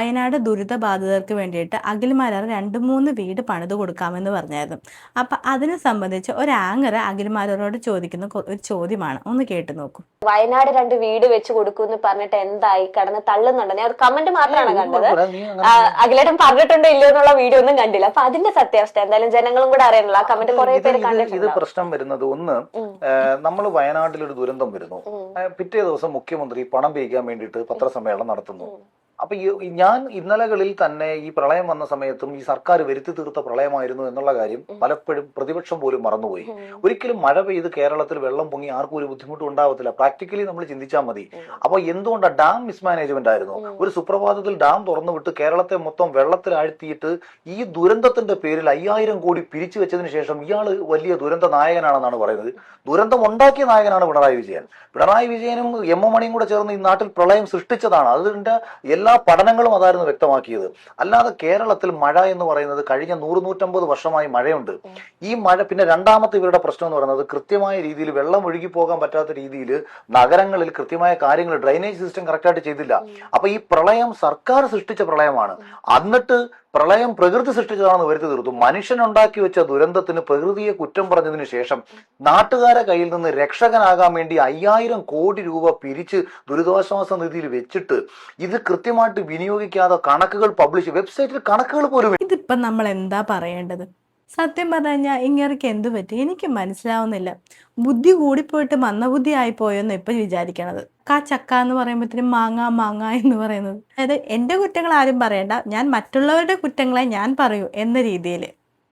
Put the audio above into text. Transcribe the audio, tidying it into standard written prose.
വയനാട് ദുരിതബാധിതർക്ക് വേണ്ടിയിട്ട് അഖിൽമാരാർ 2-3 വീട് പണിത് കൊടുക്കാമെന്ന് പറഞ്ഞായിരുന്നു. അപ്പം അതിനെ സംബന്ധിച്ച് ഒരു ആങ്കർ അഖിൽമാരാരോട് ചോദിക്കുന്ന ഒരു ചോദ്യമാണ്. ഒന്ന് കേട്ട് നോക്കൂ. വയനാട് 2 വീട് വെച്ച് കൊടുക്കുമെന്ന് പറഞ്ഞിട്ട് എന്തായി? കടന്ന് തള്ളുന്നുണ്ടോ? ഞാൻ ഒരു കമന്റ് മാത്രമാണ് കണ്ടത്. അഖിലേട്ടൻ പറഞ്ഞിട്ടുണ്ടോ ഇല്ലയോ എന്നുള്ള വീഡിയോ ഒന്നും കണ്ടില്ല. അപ്പൊ അതിന്റെ സത്യാവസ്ഥ എന്തായാലും ജനങ്ങളും കൂടെ അറിയണല്ലോ. ആ കമന്റ് കുറെ പേര് കണ്ടിട്ടുണ്ട്. ഇത് പ്രശ്നം വരുന്നത് ഒന്ന്, നമ്മൾ വയനാട്ടിൽ ഒരു ദുരന്തം വരുന്നു, പിറ്റേ ദിവസം മുഖ്യമന്ത്രി പണം പിരിക്കാൻ വേണ്ടിയിട്ട് പത്രസമ്മേളനം നടത്തുന്നു. അപ്പൊ ഞാൻ ഇന്നലകളിൽ തന്നെ ഈ പ്രളയം വന്ന സമയത്തും ഈ സർക്കാർ വരുത്തി തീർത്ത പ്രളയമായിരുന്നു എന്നുള്ള കാര്യം പലപ്പോഴും പ്രതിപക്ഷം പോലും മറന്നുപോയി. ഒരിക്കലും മഴ പെയ്ത് കേരളത്തിൽ വെള്ളം പൊങ്ങി ആർക്കും ഒരു ബുദ്ധിമുട്ടും ഉണ്ടാവത്തില്ല. പ്രാക്ടിക്കലി നമ്മൾ ചിന്തിച്ചാൽ മതി. അപ്പൊ എന്തുകൊണ്ടാണ് ഡാം മിസ്മാനേജ്മെന്റ് ആയിരുന്നു? ഒരു സുപ്രഭാതത്തിൽ ഡാം തുറന്നു വിട്ട് കേരളത്തെ മൊത്തം വെള്ളത്തിൽ ആഴ്ത്തിയിട്ട് ഈ ദുരന്തത്തിന്റെ പേരിൽ 5000 കോടി പിരിച്ചു വെച്ചതിന് ശേഷം ഇയാള് വലിയ ദുരന്ത നായകനാണെന്നാണ് പറയുന്നത്. ദുരന്തം ഉണ്ടാക്കിയ നായകനാണ് പിണറായി വിജയൻ. പിണറായി വിജയനും എം എം മണിയും കൂടെ ചേർന്ന് ഈ നാട്ടിൽ പ്രളയം സൃഷ്ടിച്ചതാണ്. അതിന്റെ എല്ലാ പഠനങ്ങളും അതായിരുന്നു വ്യക്തമാക്കിയത്. അല്ലാതെ കേരളത്തിൽ മഴ എന്ന് പറയുന്നത് കഴിഞ്ഞ 100-150 വർഷമായി മഴയുണ്ട്. ഈ മഴ പിന്നെ രണ്ടാമത്തെ ഇവരുടെ പ്രശ്നം എന്ന് പറയുന്നത് കൃത്യമായ രീതിയിൽ വെള്ളം ഒഴുകി പോകാൻ പറ്റാത്ത രീതിയിൽ നഗരങ്ങളിൽ കൃത്യമായ കാര്യങ്ങൾ ഡ്രൈനേജ് സിസ്റ്റം കറക്റ്റായിട്ട് ചെയ്തില്ല. അപ്പൊ ഈ പ്രളയം സർക്കാർ സൃഷ്ടിച്ച പ്രളയമാണ്. എന്നിട്ട് പ്രളയം പ്രകൃതി സൃഷ്ടിച്ചതാണെന്ന് വരുത്തി തീർത്തു. മനുഷ്യനുണ്ടാക്കി വെച്ച ദുരന്തത്തിന് പ്രകൃതിയെ കുറ്റം പറഞ്ഞതിന് ശേഷം നാട്ടുകാരെ കയ്യിൽ നിന്ന് രക്ഷകനാകാൻ വേണ്ടി 5000 കോടി രൂപ പിരിച്ച് ദുരിതാശ്വാസ നിധിയിൽ വെച്ചിട്ട് ഇത് കൃത്യമായിട്ട് വിനിയോഗിക്കാതെ കണക്കുകൾ പബ്ലിഷ്, വെബ്സൈറ്റിൽ കണക്കുകൾ പോലും. ഇതിപ്പം നമ്മൾ എന്താ പറയേണ്ടത്? സത്യം പറഞ്ഞു കഴിഞ്ഞാൽ ഇങ്ങേർക്ക് എന്തു പറ്റി എനിക്ക് മനസ്സിലാവുന്നില്ല. ബുദ്ധി കൂടിപ്പോയിട്ട് മന്ദബുദ്ധി ആയിപ്പോയെന്ന് ഇപ്പം വിചാരിക്കണത്. ചക്ക എന്ന് പറയുമ്പോഴത്തേനും മാങ്ങ എന്ന് പറയുന്നത്. അതായത് എൻ്റെ കുറ്റങ്ങൾ ആരും പറയണ്ട, ഞാൻ മറ്റുള്ളവരുടെ കുറ്റങ്ങളെ ഞാൻ പറയൂ എന്ന രീതിയിൽ.